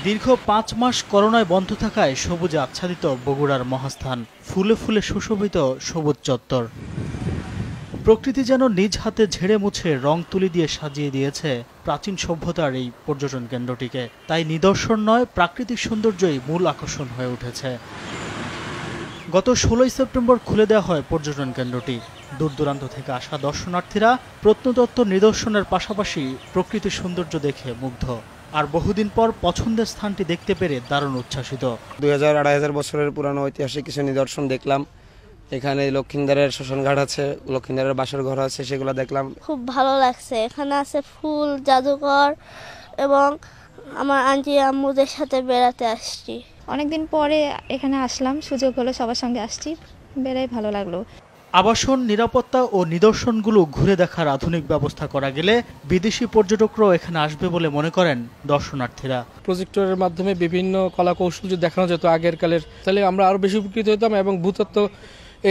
দীর্ঘ ৫ মাস করোনায় বন্ধ থাকায় সবুজে আচ্ছাদিত বগুড়ার মহাস্থান, ফুলে ফুলে সুশোভিত সবুজ চত্বর। প্রকৃতি যেন নিজ হাতে ঝেড়ে মুছে রং তুলি দিয়ে সাজিয়ে দিয়েছে প্রাচীন সভ্যতার এই পর্যটন কেন্দ্রটিকে। তাই নিদর্শন নয়, প্রাকৃতিক সৌন্দর্যই মূল আকর্ষণ হয়ে উঠেছে। গত ১৬ই সেপ্টেম্বর খুলে দেওয়া হয় পর্যটন কেন্দ্রটি। দূর দূরান্ত থেকে আসা দর্শনার্থীরা প্রত্নতত্ত্ব নিদর্শনের পাশাপাশি প্রকৃতির সৌন্দর্য দেখে মুগ্ধ। আর বহুদিন পর পছন্দের স্থানটি দেখতে পেরে দারুণ উচ্ছ্বাসিত। ২০০০-২৫০০ বছরের পুরানো ঐতিহাসিক কিছু নিদর্শন দেখলাম। এখানে লক্ষিন্দারের শ্মশানঘাট আছে, লক্ষিন্দারের বাসর ঘর আছে, সেগুলো দেখলাম। খুব ভালো লাগছে। এখানে আছে ফুল জাদুঘর এবং আমার আন্টি আম্মুদের সাথে বেড়াতে আসছি। অনেকদিন পরে এখানে আসলাম, সুযোগ হলো, সবার সঙ্গে আসছি, বেড়াই ভালো লাগলো। আবাসন, নিরাপত্তা ও নিদর্শনগুলো ঘুরে দেখার আধুনিক ব্যবস্থা করা গেলে বিদেশি পর্যটকরাও এখানে আসবে বলে মনে করেন দর্শনার্থীরা। প্রজেক্টরের মাধ্যমে বিভিন্ন কলা কৌশল যদি দেখানো যেত আগের কালের, তাহলে আমরা আরো বেশি উপকৃত হতাম এবং ভূতত্ত্ব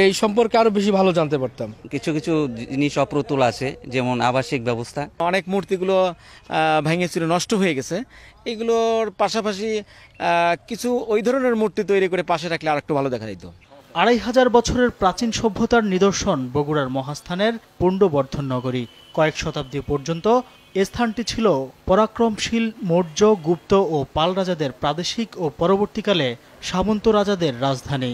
এই সম্পর্কে আরো বেশি ভালো জানতে পারতাম। কিছু কিছু জিনিস অপ্রতুল আছে, যেমন আবাসিক ব্যবস্থা। অনেক মূর্তিগুলো ভেঙে চুরে নষ্ট হয়ে গেছে। এগুলোর পাশাপাশি কিছু ওই ধরনের মূর্তি তৈরি করে পাশে রাখলে আরেকটু ভালো দেখা যেত। ২৫০০ বছরের প্রাচীন সভ্যতার নিদর্শন বগুড়ার মহাস্থানের পুণ্ডবর্ধন নগরী। কয়েক শতাব্দী পর্যন্ত এ স্থানটি ছিল পরাক্রমশীল মৌর্য, গুপ্ত ও পাল রাজাদের প্রাদেশিক ও পরবর্তীকালে সামন্ত রাজাদের রাজধানী।